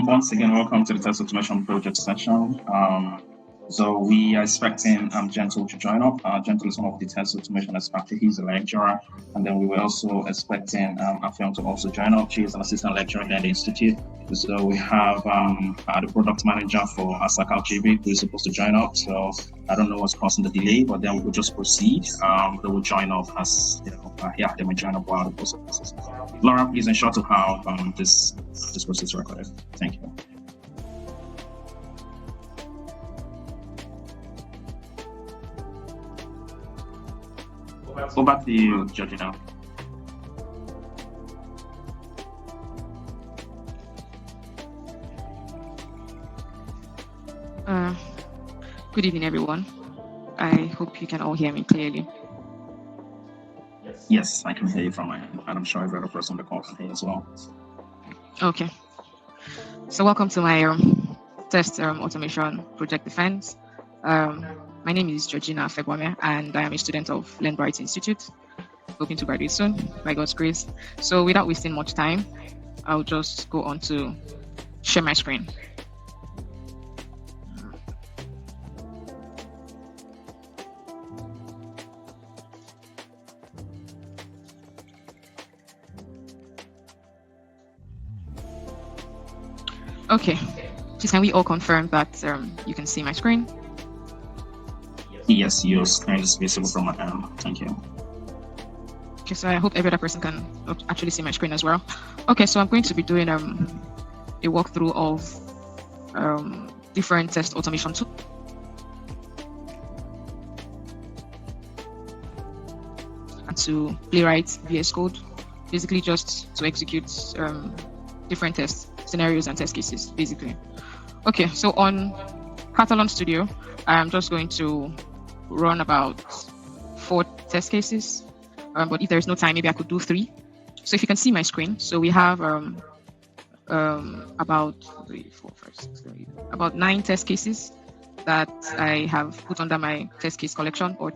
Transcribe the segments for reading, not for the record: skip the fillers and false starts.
Once again, welcome to the Test Automation Project session. So we are expecting Gentle to join up. Gentle is one of the test automation experts. He's a lecturer. And then we were also expecting Afebuamhe to also join up. She is an assistant lecturer here at the Institute. So we have the product manager for Asaka GB who is supposed to join up. So I don't know what's causing the delay, but then we will just proceed. They will join up as, they may join up while the process is. Laura, please ensure to have this process recorded. Thank you. Over to you, Georgina. Good evening, everyone. I hope you can all hear me clearly. Yes, I can hear you from my end, and I'm sure every other person on the call can hear as well. Okay. So welcome to my test automation project defense. My name is Georgina Afebuamhe, and I am a student of LearnBright Institute, hoping to graduate soon, by God's grace. So without wasting much time, I'll just go on to share my screen. Okay, please can we all confirm that you can see my screen? Yes, your screen is visible from my end. Thank you. Okay, so I hope every other person can actually see my screen as well. Okay, so I'm going to be doing a walkthrough of different test automation tools. And to Playwright VS Code, basically just to execute different test scenarios and test cases, basically. Okay, so on Katalon Studio, I'm just going to run about 4 test cases, but if there's no time, maybe I could do 3. So if you can see my screen, so we have about 9 test cases that I have put under my test case collection, or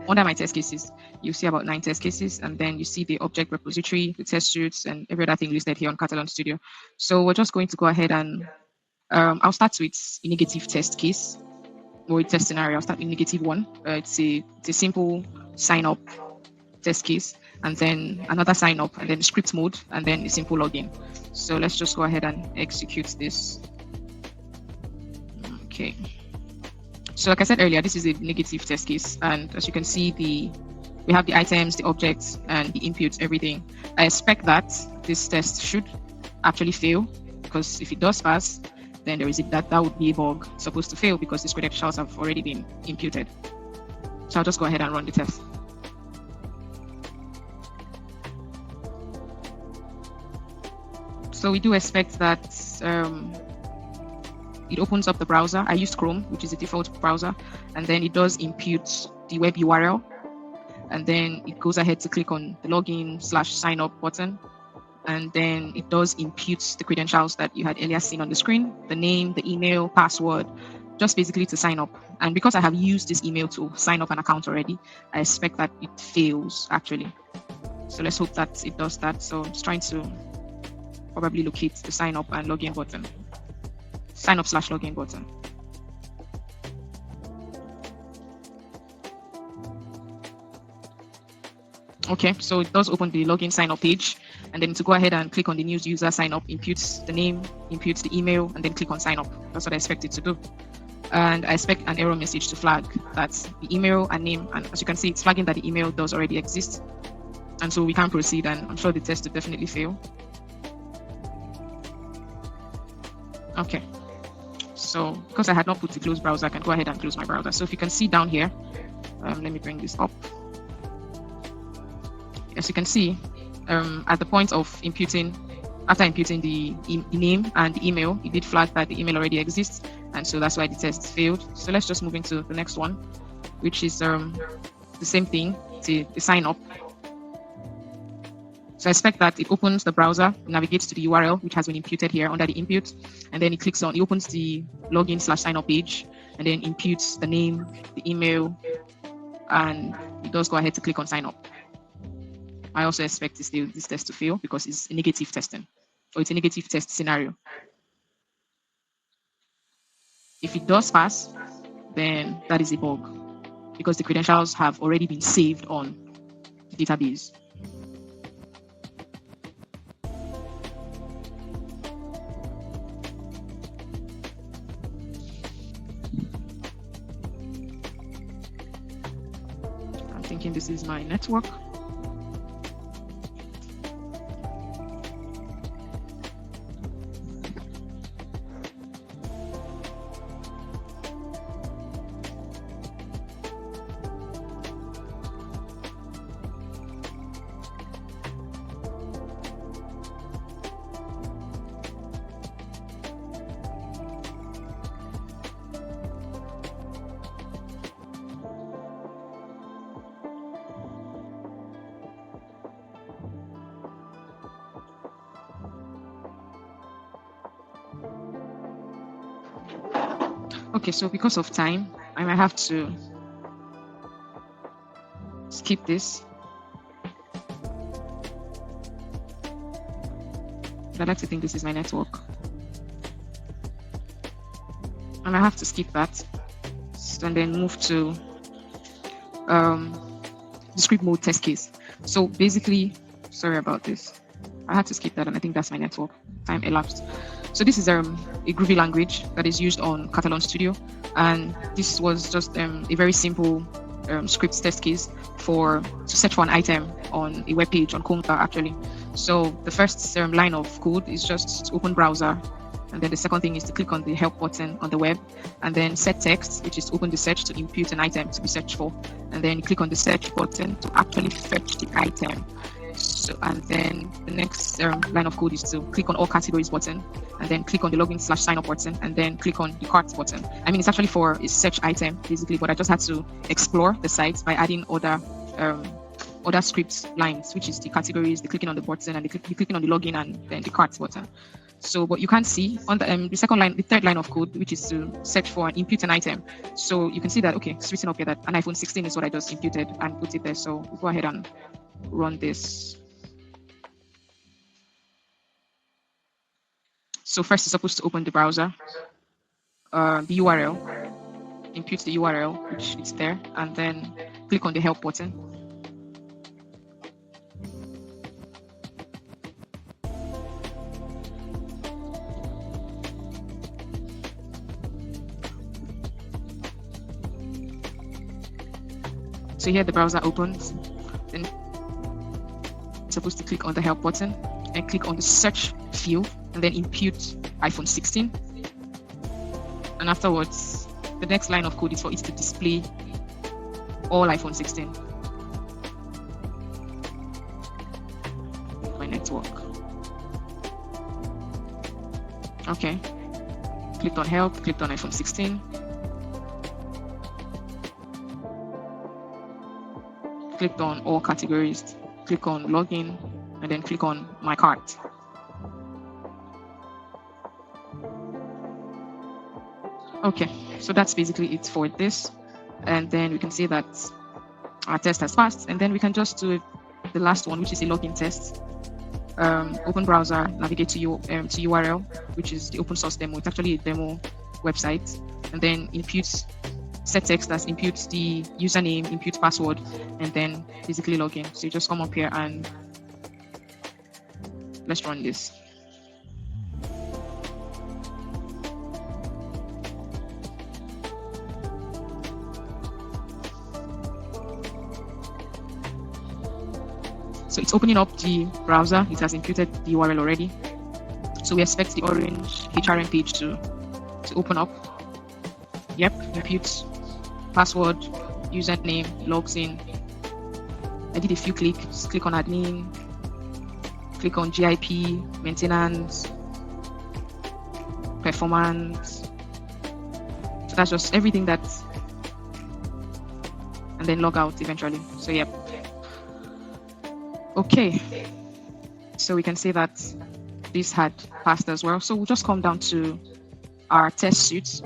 under my test cases. You see about 9 test cases, and then you see the object repository, the test suites, and every other thing listed here on Katalon Studio. So we're just going to go ahead and I'll start with a negative test case or a test scenario. I'll start with negative 1. It's a simple sign up test case, and then another sign up, and then script mode, and then a simple login. So let's just go ahead and execute this. Okay. So like I said earlier, this is a negative test case, and as you can see, we have the items, the objects, and the inputs, everything. I expect that this test should actually fail, because if it does pass, then there is that would be a bug. It's supposed to fail because these credentials have already been imputed. So I'll just go ahead and run the test. So we do expect that it opens up the browser. I used Chrome, which is the default browser, and then it does impute the web URL, and then it goes ahead to click on the login/sign up button, and then it does impute the credentials that you had earlier seen on the screen, the name, the email, password, just basically to sign up. And because I have used this email to sign up an account already, I expect that it fails actually. So let's hope that it does that. So I'm just trying to probably locate the sign up and login button. Sign up/login button. Okay, so it does open the login sign up page, and then to go ahead and click on the new user sign up, imputes the name, imputes the email, and then click on sign up. That's what I expect it to do. And I expect an error message to flag that the email and name, and as you can see, it's flagging that the email does already exist. And so we can proceed, and I'm sure the test will definitely fail. Okay. So because I had not put the close browser, I can go ahead and close my browser. So if you can see down here, let me bring this up. As you can see, at the point of after imputing the name and the email, it did flag that the email already exists, and so that's why the test failed. So let's just move into the next one, which is the same thing, the sign up. So I expect that it opens the browser, navigates to the URL, which has been imputed here under the input, and then it opens the login/sign up page, and then imputes the name, the email, and it does go ahead to click on sign up. I also expect this test to fail because it's a negative testing, or it's a negative test scenario. If it does pass, then that is a bug because the credentials have already been saved on the database. I'm thinking this is my network. Okay, so because of time, I might have to skip this. But I'd like to think this is my network. And I have to skip that and then move to the script mode test case. So basically, sorry about this. I had to skip that, and I think that's my network. Time elapsed. So this is a Groovy language that is used on Katalon Studio, and this was just a very simple script test case to search for an item on a web page on Conga actually. So the first line of code is just open browser, and then the second thing is to click on the help button on the web, and then set text, which is open the search to impute an item to be searched for, and then click on the search button to actually fetch the item. So, and then the next line of code is to click on all categories button, and then click on the login/sign up button, and then click on the cart button. I mean, it's actually for a search item basically, but I just had to explore the site by adding other script lines, which is the categories, the clicking on the button, and the clicking on the login, and then the cart button. So, but you can see on the second line, the third line of code, which is to search for and impute an item. So you can see that, okay, it's written up here that an iPhone 16 is what I just imputed and put it there. So we'll go ahead and run this. So first, it's supposed to open the browser, the URL, impute the URL, which is there, and then click on the help button. So here the browser opens, then it's supposed to click on the help button and click on the search field and then impute iPhone 16. And afterwards, the next line of code is for it to display all iPhone 16. My network. Okay. Clicked on help, clicked on iPhone 16. Clicked on all categories, click on login, and then click on my cart. Okay, so that's basically it for this. And then we can see that our test has passed, and then we can just do the last one, which is a login test. Open browser, navigate to URL, which is the open source demo. It's actually a demo website, and then impute set text that imputes the username, impute password, and then basically log in. So you just come up here and let's run this. So it's opening up the browser. It has imputed the URL already. So we expect the orange HRM page to open up. Yep, impute password, username, logs in. I did a few clicks. Click on admin, click on GIP, maintenance, performance. So that's just everything and then log out eventually. So yep. Okay. So we can say that this had passed as well. So we'll just come down to our test suite.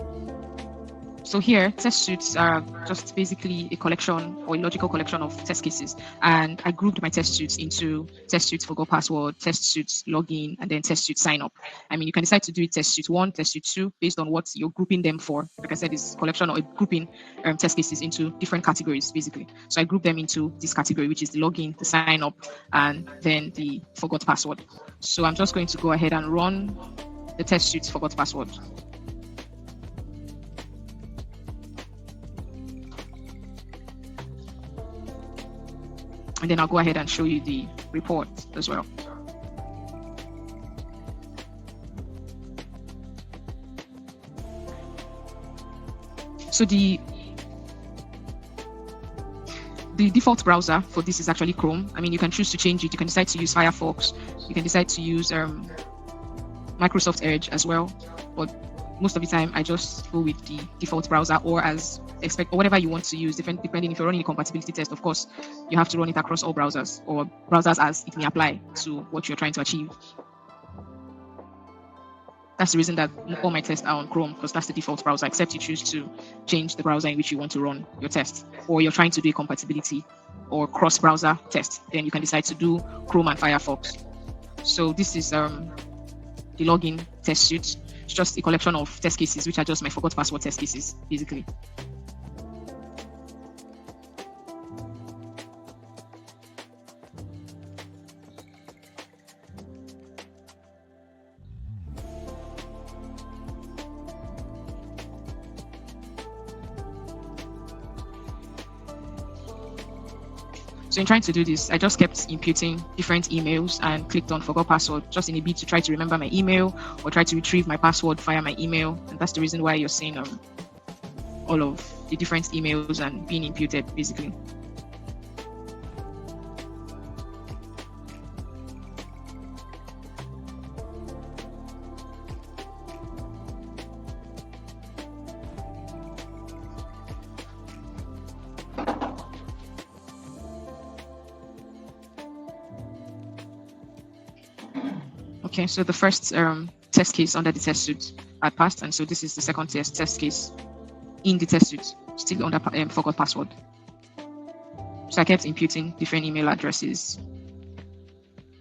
So here, test suites are just basically a collection or a logical collection of test cases. And I grouped my test suites into test suites forgot password, test suites login, and then test suite sign up. I mean, you can decide to do it test suite 1, test suite 2, based on what you're grouping them for. Like I said, it's collection or grouping test cases into different categories, basically. So I group them into this category, which is the login, the sign up, and then the forgot password. So I'm just going to go ahead and run the test suites forgot password. And then I'll go ahead and show you the report as well. So the default browser for this is actually Chrome. I mean, you can choose to change it. You can decide to use Firefox. You can decide to use Microsoft Edge as well. But most of the time, I just go with the default browser or whatever you want to use, depending if you're running a compatibility test. Of course, you have to run it across all browsers or browsers as it may apply to what you're trying to achieve. That's the reason that all my tests are on Chrome, because that's the default browser, except you choose to change the browser in which you want to run your test, or you're trying to do a compatibility or cross-browser test. Then you can decide to do Chrome and Firefox. So this is the login test suite. It's just a collection of test cases, which are just my forgot password test cases, basically. So in trying to do this, I just kept inputting different emails and clicked on forgot password, just in a bid to try to remember my email or try to retrieve my password via my email. And that's the reason why you're seeing all of the different emails and being imputed, basically. Okay, so the first test case under the test suite I passed, and so this is the second test case in the test suite, still under forgot password. So I kept imputing different email addresses.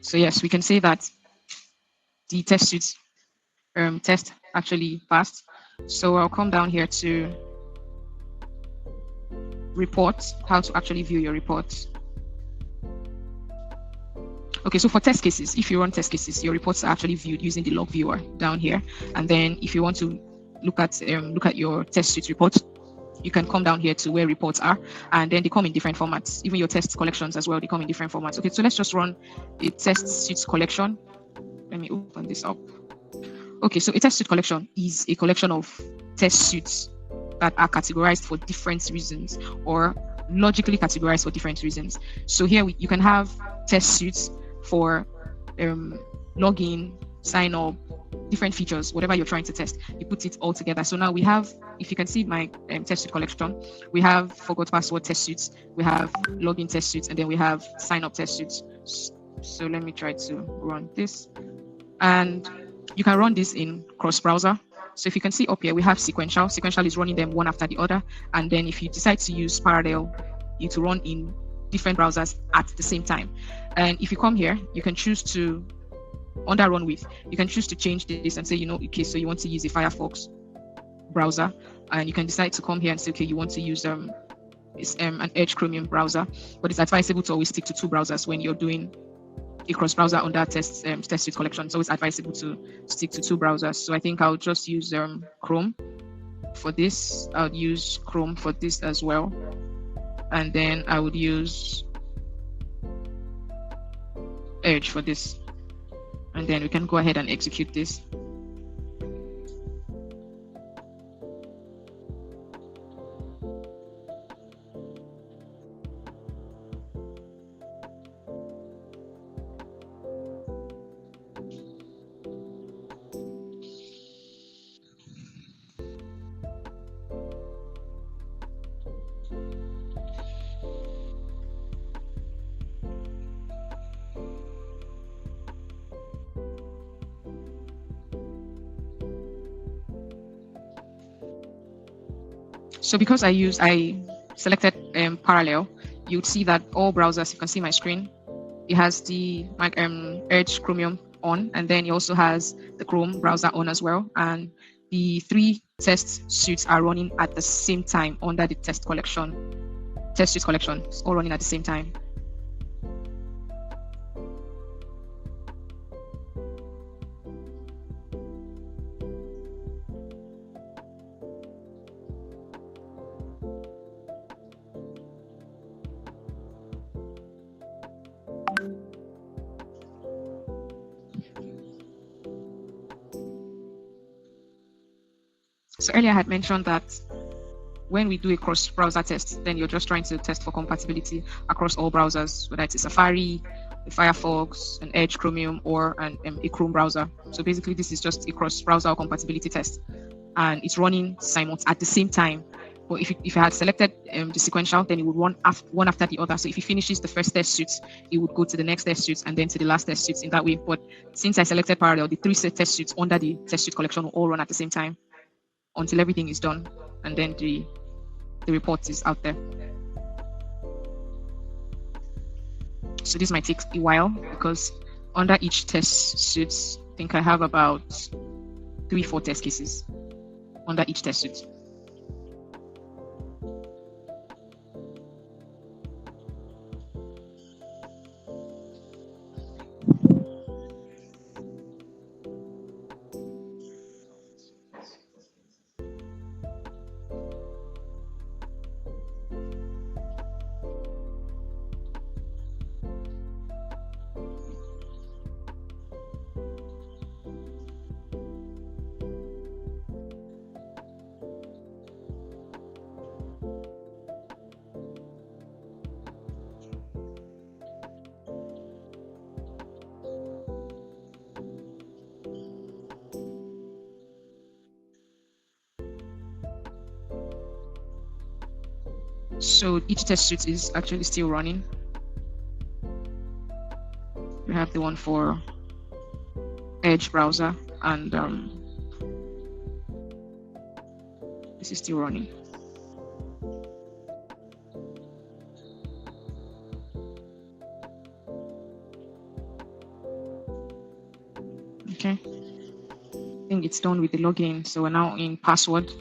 So yes, we can say that the test suite test actually passed. So I'll come down here to reports, how to actually view your reports. Okay, so for test cases, if you run test cases, your reports are actually viewed using the log viewer down here. And then if you want to look at your test suite reports, you can come down here to where reports are, and then they come in different formats. Even your test collections as well, they come in different formats. Okay, so let's just run a test suite collection. Let me open this up. Okay, so a test suite collection is a collection of test suites that are categorized for different reasons or logically categorized for different reasons. So here you can have test suites for login, sign up, different features, whatever you're trying to test, you put it all together. So now we have, if you can see my test suite collection, we have forgot password test suites, we have login test suites, and then we have sign up test suites. So let me try to run this. And you can run this in cross browser. So if you can see up here, we have sequential. Sequential is running them one after the other. And then if you decide to use parallel, you to run in different browsers at the same time. And if you come here, you can choose to, under run with, you can choose to change this and say, okay, so you want to use a Firefox browser, and you can decide to come here and say, okay, you want to use an Edge Chromium browser, but it's advisable to always stick to 2 browsers when you're doing a cross browser under test suite collection. It's always advisable to stick to 2 browsers. So I think I'll just use Chrome for this. I'll use Chrome for this as well. And then I would use Edge for this. And then we can go ahead and execute this. So because I selected parallel, you'd see that all browsers, you can see my screen, it has the Edge Chromium on, and then it also has the Chrome browser on as well. And the 3 test suites are running at the same time under the test suite collection. It's all running at the same time. So earlier I had mentioned that when we do a cross-browser test, then you're just trying to test for compatibility across all browsers, whether it's a Safari, a Firefox, an Edge Chromium, or a Chrome browser. So basically, this is just a cross-browser compatibility test, and it's running at the same time. But if you had selected the sequential, then it would run one after the other. So if it finishes the first test suite, it would go to the next test suite and then to the last test suite in that way. But since I selected parallel, the 3 test suites under the test suite collection will all run at the same time until everything is done, and then the report is out there. So this might take a while because under each test suite, I think I have about 3-4 test cases under each test suite. So each test suite is actually still running. We have the one for Edge browser, and this is still running. Okay, I think it's done with the login. So we're now in password.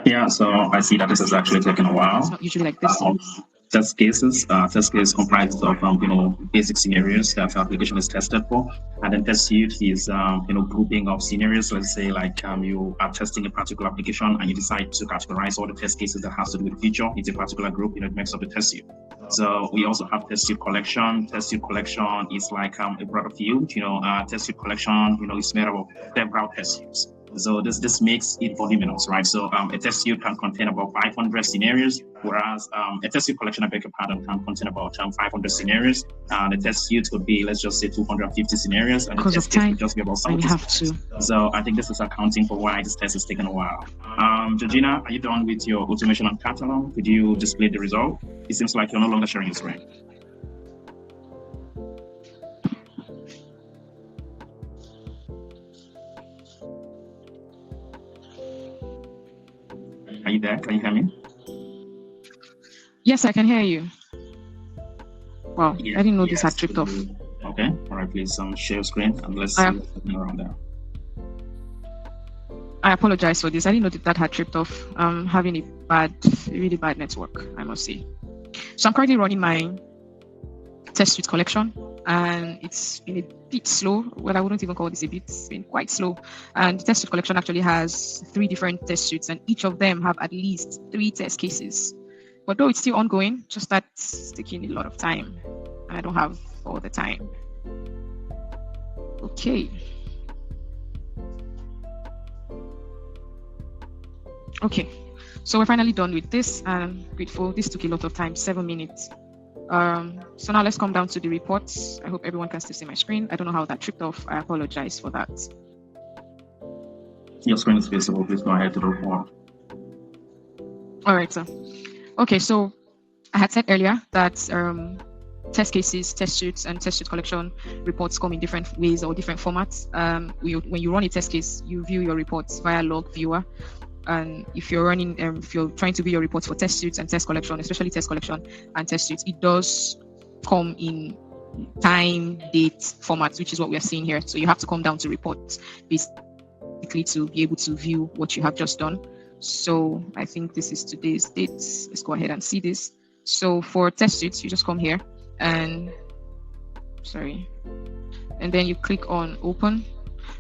Yeah, so I see that this is actually taking a while. It's not usually like this. Test cases comprises of basic scenarios that the application is tested for, and then test suite is grouping of scenarios. Let's say like you are testing a particular application and you decide to categorize all the test cases that has to do with the feature into a particular group. It makes up the test suite. So we also have test suite collection. Test suite collection is like a broader field. Test suite collection is made up of several test suites. So this makes it voluminous, right? So a test suite can contain about 500 scenarios, whereas a test suite collection, I beg your pardon, can contain about 500 scenarios. The test suite would be, let's just say, 250 scenarios, and the test case would just be about 70. So I think this is accounting for why this test is taking a while. Georgina, are you done with your automation on Katalon? Could you display the result? It seems like you're no longer sharing your screen. Are you there? Can you hear me? Yes, I can hear you. Wow, Yeah, I didn't know this had tripped off. Okay, all right, please share your screen and let's see what's happening around there. I apologize for this. I didn't know that had tripped off. Having a really bad network, I must say. So I'm currently running my test suite collection, and it's been a bit slow. Well, I wouldn't even call this a bit. It's been quite slow. And the test suite collection actually has 3 different test suites, and each of them have at least 3 test cases. But though it's still ongoing, just that's taking a lot of time, and I don't have all the time. Okay. Okay, so we're finally done with this. I'm grateful. This took a lot of time, 7 minutes. So now let's come down to the reports. I hope everyone can still see my screen. I don't know how that tripped off. I apologize for that. Your screen is visible. Please go ahead to the report. All right, so okay, so I had said earlier that test cases, test suits, and test suit collection reports come in different ways or different formats. When you run a test case, you view your reports via log viewer. And if you're running, if you're trying to view your reports for test suits and test collection, especially test collection and test suits, it does come in time, date formats, which is what we are seeing here. So you have to come down to reports basically to be able to view what you have just done. So I think this is today's date. Let's go ahead and see this. So for test suits, you just come here and then you click on open.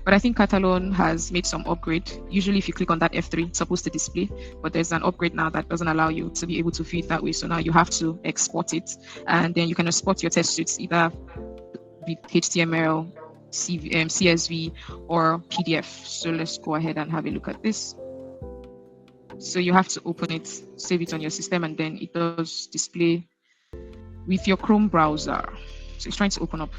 But I think Katalon has made some upgrade. Usually if you click on that F3, it's supposed to display, but there's an upgrade now that doesn't allow you to be able to view it that way. So now you have to export it, and then you can export your test suits either with HTML, CSV, or PDF. So let's go ahead and have a look at this. So you have to open it, save it on your system, and then it does display with your Chrome browser. So it's trying to open up.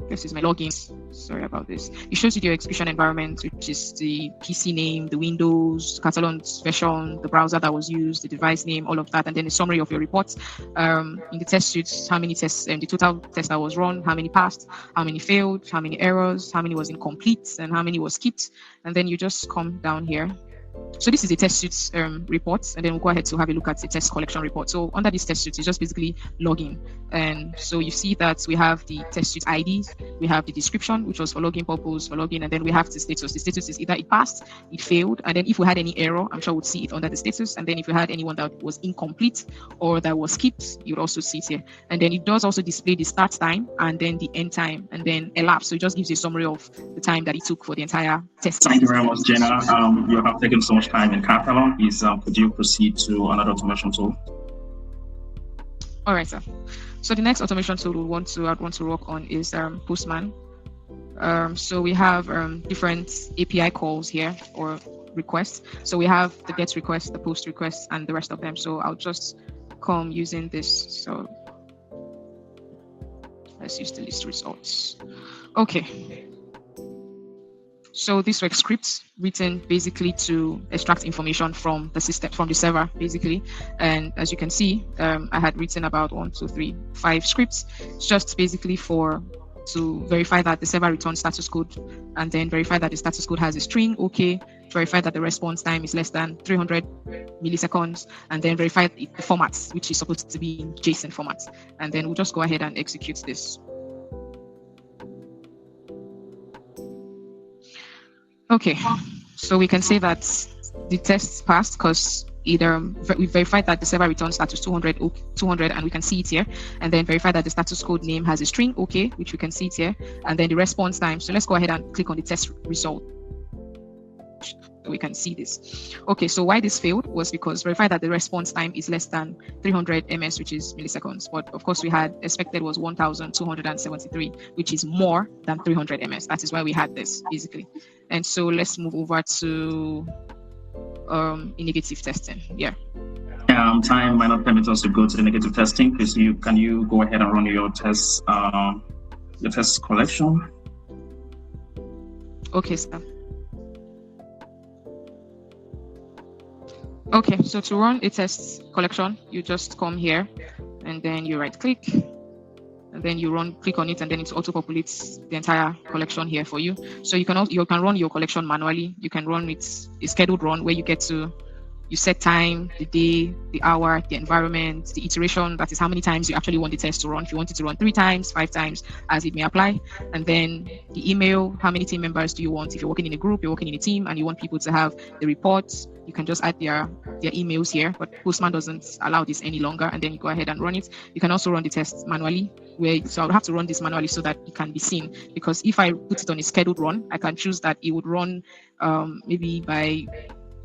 This is my login. Sorry about this. It shows you your execution environment, which is the PC name, the Windows, Katalon's version, the browser that was used, the device name, all of that, and then a summary of your reports. In the test suits, how many tests, the total test that was run, how many passed, how many failed, how many errors, how many was incomplete, and how many was skipped. And then you just come down here. So this is a test suits report, and then we'll go ahead to have a look at the test collection report. So under this test suits, it's just basically login. And so you see that we have the test suit ID, we have the description, which was for login purpose, for login, and then we have the status. The status is either it passed, it failed, and then if we had any error, I'm sure we'd see it under the status. And then if we had anyone that was incomplete or that was skipped, you'd also see it here. And then it does also display the start time and then the end time and then elapsed. So it just gives you a summary of the time that it took for the entire test. Thank you very much, Jenna. You have taken so much time in Katalon. Could you proceed to another automation tool? All right, sir. So the next automation tool I'd want to work on is Postman. So we have different API calls here or requests. So we have the GET request, the POST request, and the rest of them. So I'll just come using this. So let's use the list results. Okay. So these were scripts written basically to extract information from the system, from the server, basically. And as you can see, I had written about 5 scripts, just basically to verify that the server returns status code, and then verify that the status code has a string, okay, verify that the response time is less than 300 milliseconds, and then verify the formats, which is supposed to be in JSON format. And then we'll just go ahead and execute this. Okay, so we can say that the test passed because either we verified that the server returns status 200, and we can see it here, and then verify that the status code name has a string, okay, which we can see it here, and then the response time. So let's go ahead and click on the test result. So we can see this. Okay, so why this failed was because verify that the response time is less than 300 ms, which is milliseconds. But of course, we had expected was 1,273, which is more than 300 ms. That is why we had this basically. And so let's move over to negative testing. Yeah. Time might not permit us to go to the negative testing. Please, can you go ahead and run your test collection? Okay, sir. Okay, so to run a test collection, you just come here and then you right click and then you click on it, and then it auto populates the entire collection here for you. So you can run your collection manually. You can run it a scheduled run where you set time, the day, the hour, the environment, the iteration, that is how many times you actually want the test to run. If you want it to run 3 times, 5 times, as it may apply. And then the email, how many team members do you want? If you're working in a group, you're working in a team, and you want people to have the reports, you can just add their emails here, but Postman doesn't allow this any longer, and then you go ahead and run it. You can also run the test manually, so I'll have to run this manually so that it can be seen, because if I put it on a scheduled run, I can choose that it would run maybe by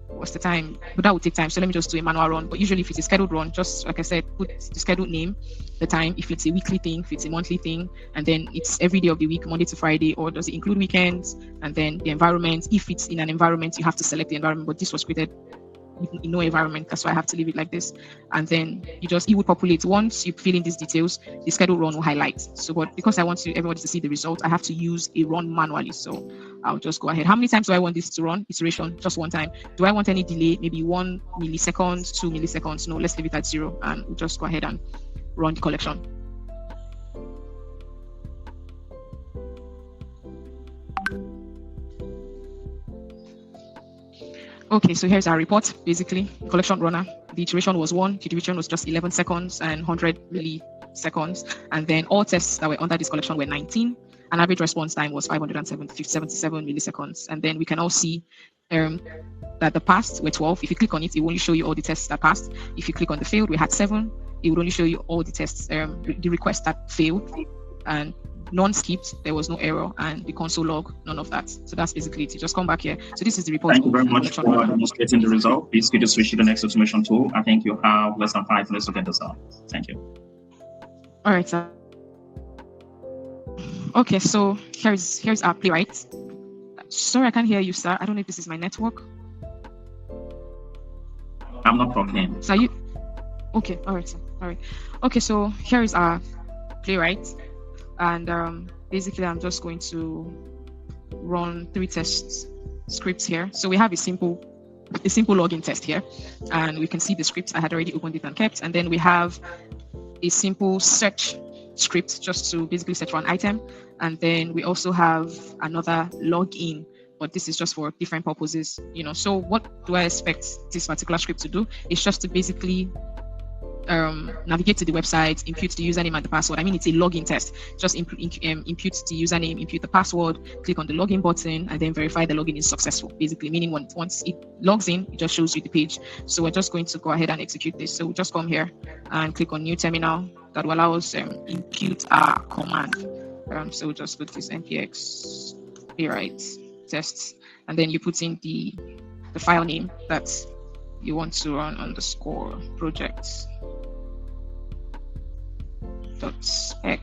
what's the time? But that would take time. So let me just do a manual run. But usually if it's a scheduled run, just like I said, put the scheduled name, the time, if it's a weekly thing, if it's a monthly thing, and then it's every day of the week, Monday to Friday, or does it include weekends? And then the environment, if it's in an environment, you have to select the environment, but this was created in no environment, that's why I have to leave it like this. And then it would populate. Once you fill in these details, the scheduled run will highlight. So, but because I want everybody to see the result, I have to use a run manually. So I'll just go ahead. How many times do I want this to run? Iteration, just one time. Do I want any delay? Maybe 1 millisecond, 2 milliseconds? No, let's leave it at 0, and we'll just go ahead and run the collection. Okay, so here's our report. Basically, collection runner, the iteration was 1, the duration was just 11 seconds and 100 milliseconds. And then all tests that were under this collection were 19. And average response time was 577 milliseconds. And then we can all see that the passed were 12. If you click on it, it will only show you all the tests that passed. If you click on the failed, we had 7. It would only show you all the tests, the requests that failed. And none skipped, there was no error, and the console log, none of that. So that's basically it. You just come back here. So this is the report. Thank you very much for demonstrating the result. Please could you switch to the next automation tool? I think you have less than 5 minutes to get this done. Thank you. All right, sir. Okay, so here's our Playwright. Sorry, I can't hear you, sir. I don't know if this is my network. I'm not plugged in. So you? Okay, all right, sir. All right. Okay, so here is our Playwright. And basically, I'm just going to run 3 test scripts here. So we have a simple login test here, and we can see the script. I had already opened it and kept. And then we have a simple search script just to basically search for an item. And then we also have another login, but this is just for different purposes. So what do I expect this particular script to do? It's just to basically navigate to the website, impute the username and the password. I mean, it's a login test. Just impute the username, impute the password, click on the login button, and then verify the login is successful. Basically, meaning once it logs in, it just shows you the page. So we're just going to go ahead and execute this. So we'll just come here and click on new terminal. That will allow us impute our command. So we'll just put this npx playwright tests, and then you put in the file name that you want to run underscore projects. .spec.js.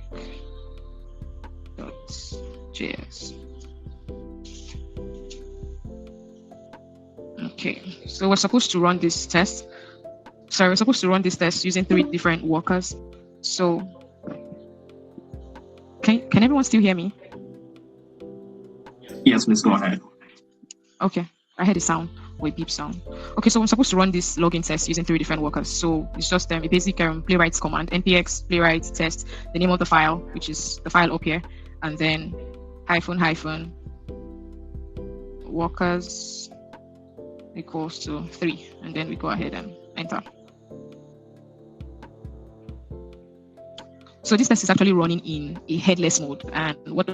Okay, so we're supposed to run this test. So we're supposed to run this test using 3 different workers. So can everyone still hear me? Yes, please go ahead. Okay, I heard a sound or a beep sound. Okay, so I'm supposed to run this login test using 3 different workers. So it's just a basic Playwright command, npx playwright test, the name of the file, which is the file up here, and then -- workers equals to 3, and then we go ahead and enter. So this test is actually running in a headless mode. And what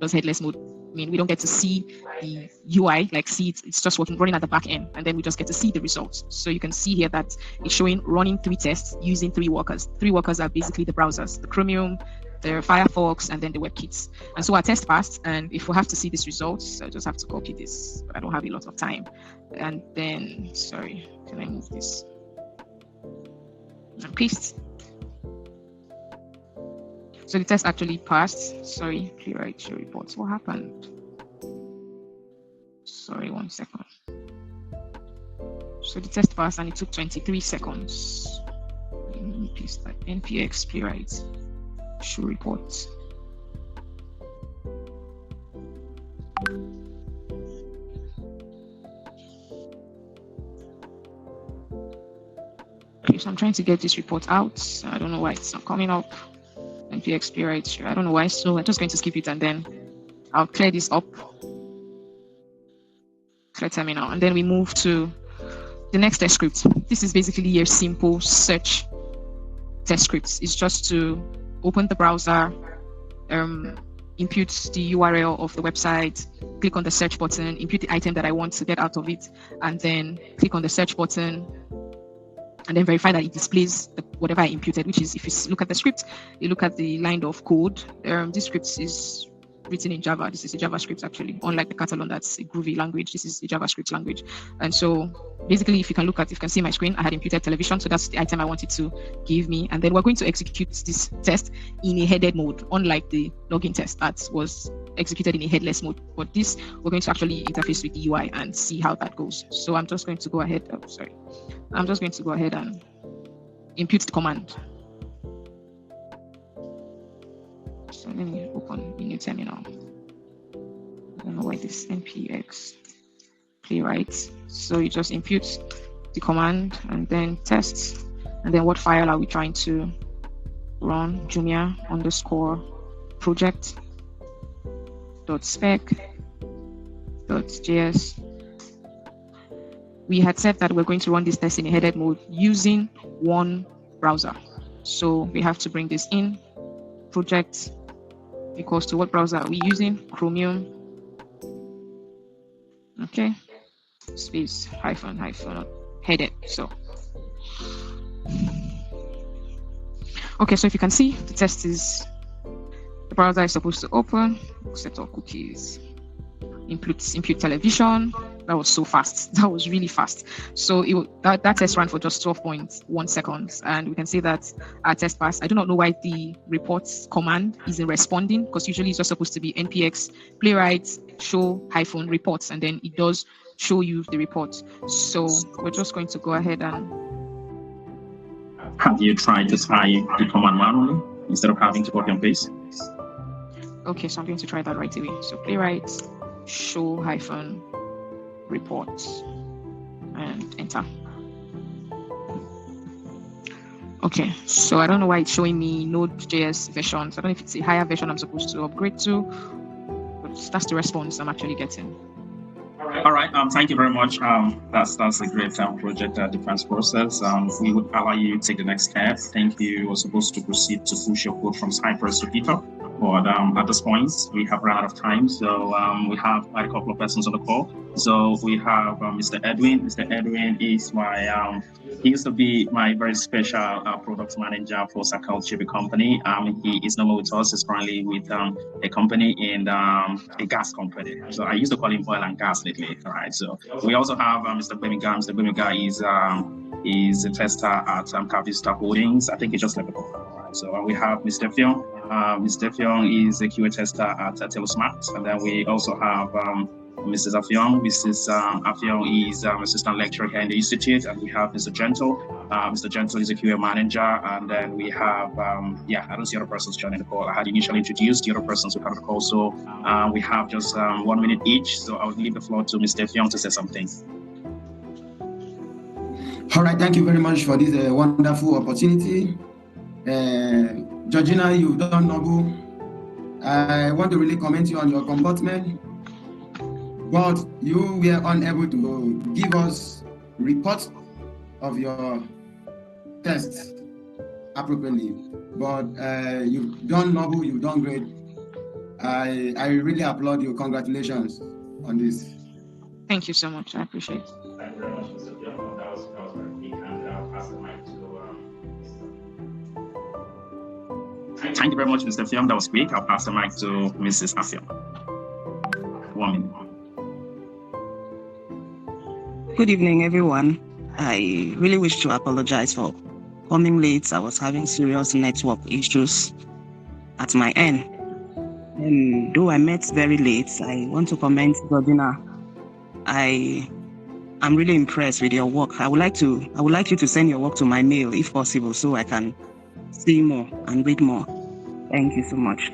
does headless mode mean? We don't get to see the UI, like see it's just running at the back end, and then we just get to see the results. So you can see here that it's showing running 3 tests using 3 workers. 3 workers are basically the browsers, the Chromium, the Firefox, and then the WebKit. And so our test passed, and if we have to see these results, I just have to copy this. I don't have a lot of time. And then, sorry, can I move this? And paste. So the test actually passed. Sorry, Playwright show reports. What happened? Sorry, 1 second. So the test passed and it took 23 seconds. Let me paste that. npx playwright show reports. Okay, so I'm trying to get this report out. I don't know why it's not coming up. npx playwright, I don't know why, so I'm just going to skip it and then I'll clear this up. Clear terminal, and then we move to the next test script. This is basically a simple search test script. It's just to open the browser, impute the URL of the website, click on the search button, impute the item that I want to get out of it, and then click on the search button, and then verify that it displays whatever I imputed, which is, if you look at the script, you look at the line of code. This script is written in Java. This is a JavaScript actually, unlike the Katalon, that's a groovy language. This is a JavaScript language. And so basically, if you can see my screen, I had imputed television. So that's the item I wanted to give me. And then we're going to execute this test in a headed mode, unlike the login test that was executed in a headless mode. But this, we're going to actually interface with the UI and see how that goes. So I'm just going to go ahead. I'm just going to go ahead and impute the command. So let me open a new terminal. I don't know why this npx Playwright. So you just impute the command and then test. And then what file are we trying to run? jumia_project.spec.js. We had said that we're going to run this test in a headed mode using one browser. So we have to bring this in. Project equals to what browser are we using? Chromium. Okay. Space hyphen headed. So okay, so if you can see, the test is the browser is supposed to open, set all cookies, impute television. That was so fast. That was really fast. So that test ran for just 12.1 seconds. And we can see that our test passed. I do not know why the reports command isn't responding, because usually it's just supposed to be npx playwright show-reports, and then it does show you the report. So we're just going to go ahead and... Have you tried to type the command manually instead of having to copy and paste? Okay, so I'm going to try that right away. So playwright show-reports and enter. Okay, so I don't know why it's showing me Node.js versions. I don't know if it's a higher version I'm supposed to upgrade to, but that's the response I'm actually getting. All right. Thank you very much. That's a great project defense process. We would allow you to take the next step. I think you were supposed to proceed to push your code from Cypress to GitHub. But at this point, we have run out of time. So we have quite a couple of persons on the call. So we have Mr. Edwin. Mr. Edwin is he used to be my very special product manager for Katalon Studio company. He is no more with us. He's currently with a company in a gas company. So I used to call him oil and gas lately. All right. So we also have Mr. Bemiga. Mr. Bemiga is a tester at Capista Holdings. I think he just left the company. All right. So we have Mr. Fion. Mr. Fion is a QA tester at Telesmart. And then we also have Mrs. Afebuamhe. Mrs. Afebuamhe is assistant lecturer here in the institute, and we have Mr. Gentle. Mr. Gentle is a QA manager, and then we have I don't see other persons joining the call. I had initially introduced the other persons who come to the call, so we have just 1 minute each. So I would leave the floor to Mr. Afebuamhe to say something. All right, thank you very much for this wonderful opportunity. Georgina, you've done noble. I want to really commend you on your comportment, but you were unable to give us reports of your tests appropriately. But you've done noble, you've done great. I really applaud you. Congratulations on this. Thank you so much. I appreciate it. Thank you very much, Mr. Fion. That was very quick, and I'll pass the mic to Thank you very much, Mr. Fion. That was quick. I'll pass the mic to Mrs. Afebuamhe. 1 minute. Good evening, everyone. I really wish to apologize for coming late. I was having serious network issues at my end. And though I met very late, I want to commend Georgina. I'm really impressed with your work. I would like you to send your work to my mail if possible, so I can see more and read more. Thank you so much.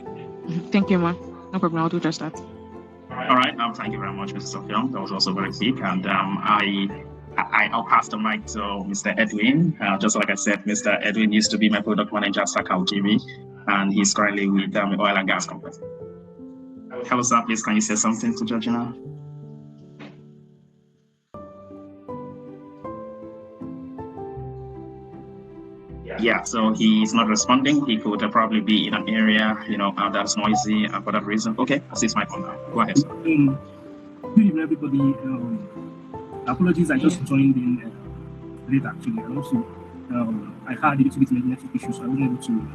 Thank you, ma'am. No problem. I'll do just that. All right. Thank you very much, Mr. Afebuamhe. That was also very quick, and I'll pass the mic to Mr. Edwin. Just like I said, Mr. Edwin used to be my product manager at Katalon Studio, and he's currently with the oil and gas company. Hello, sir. Please, can you say something to Georgina? Yeah, so he's not responding. He could probably be in an area, that's noisy for that reason. Okay, I'll see my phone now. Go ahead, sir. Good evening, everybody. Apologies, I just joined in late actually, and also I had a little bit of network issues, so I wasn't able to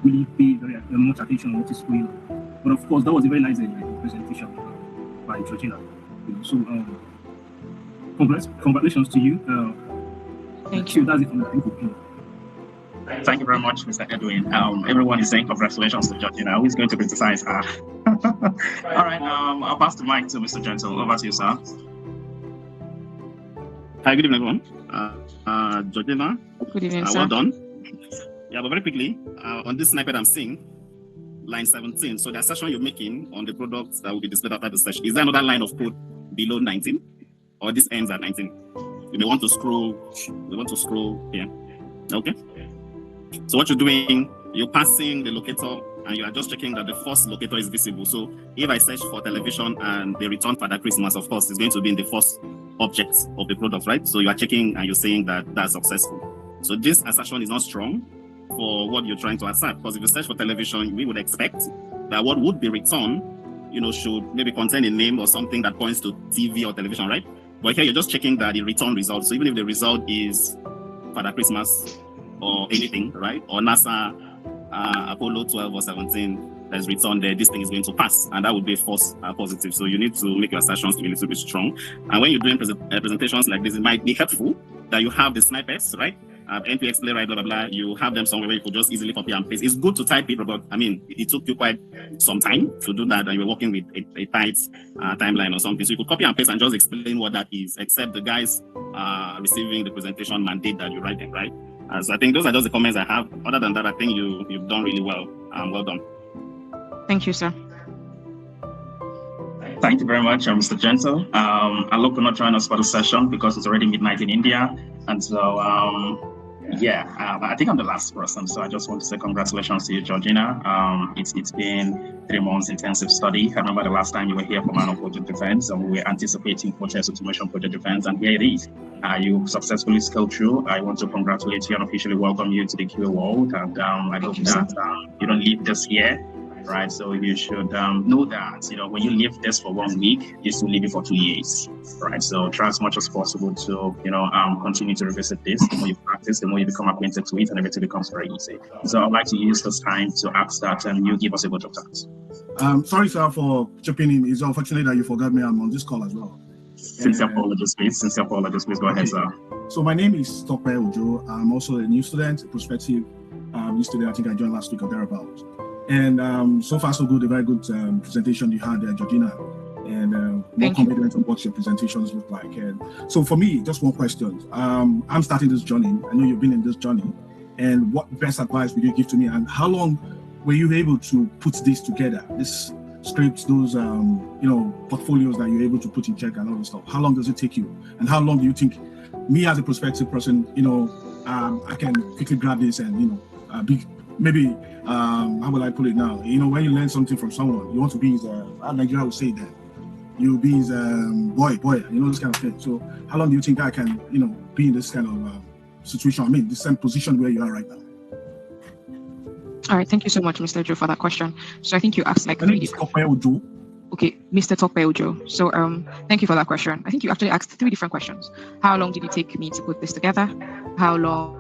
really pay very much attention on what is going on. But of course, that was a very nice presentation by Georgina. So congratulations to you. Thank you. That's it from me. Thank you very much, Mr. Edwin. Everyone is saying congratulations to Georgina. Who is going to criticize her? All right, I'll pass the mic to Mr. Gentle. Over to you, sir. Hi, good evening, everyone. Georgina, Good evening, sir. well done. Yeah, but very quickly, on this snippet I'm seeing, line 17. So the assertion you're making on the product that will be displayed after the session, is there another line of code below 19? Or this ends at 19? You may want to scroll here. Okay. So what you're doing, you're passing the locator and you are just checking that the first locator is visible. So if I search for television and they return Father Christmas, of course, it's going to be in the first object of the product, right? So you are checking and you're saying that that's successful. So this assertion is not strong for what you're trying to assert, because if you search for television, we would expect that what would be returned, should maybe contain a name or something that points to TV or television, right? But here you're just checking that the return result. So even if the result is Father Christmas or anything, right? Or NASA, Apollo 12 or 17 that's returned there, this thing is going to pass. And that would be false positive. So you need to make your assertions to be a little bit strong. And when you're doing presentations like this, it might be helpful that you have the snippets, right? NPX Playwright, blah, blah, blah. You have them somewhere where you could just easily copy and paste. It's good to type it, but I mean, it took you quite some time to do that, and you were working with a tight timeline or something. So you could copy and paste and just explain what that is, except the guys receiving the presentation mandate that you write them, right? So I think those are just the comments I have. Other than that, I think you've done really well. Well done. Thank you, sir. Thank you very much, Mr. Gentle. Alok will not join us for the session because it's already midnight in India. And so, I think I'm the last person. So I just want to say congratulations to you, Georgina. It's been 3 months intensive study. I remember the last time you were here for Manual Project Defense, and we were anticipating for test automation project defense, and here it is. You successfully scaled through. I want to congratulate you and officially welcome you to the QA world. And I hope that you don't leave this here. Right, so you should know that when you leave this for 1 week, you still leave it for 2 years. Right, so try as much as possible to continue to revisit this. The more you practice, the more you become acquainted to it, and everything becomes very easy. So I'd like to use this time to ask that you give us a vote of thanks. Sorry, sir, for chipping in. It's unfortunate that you forgot me. I'm on this call as well. Sincere apologies, please. Go ahead, sir. So my name is Tope Ojo. I'm also a new student, a prospective new student. I think I joined last week or thereabouts. And so far so good, a very good presentation you had there, Georgina, and more confident on what your presentations look like. And so for me, just one question. I'm starting this journey. I know you've been in this journey. And what best advice would you give to me? And how long were you able to put this together? This scripts, those portfolios that you're able to put in check and all this stuff. How long does it take you? And how long do you think me as a prospective person, I can quickly grab this and maybe how will I put it now? When you learn something from someone, you want to be his, Nigeria would say that, you'll be his boy, this kind of thing. So how long do you think I can, be in this kind of situation? I mean, the same position where you are right now. All right, thank you so much, Mr. Joe, for that question. So I think you asked like 3 different. Okay, Mr. Tope Ojo. So thank you for that question. I think you actually asked 3 different questions. How long did it take me to put this together? How long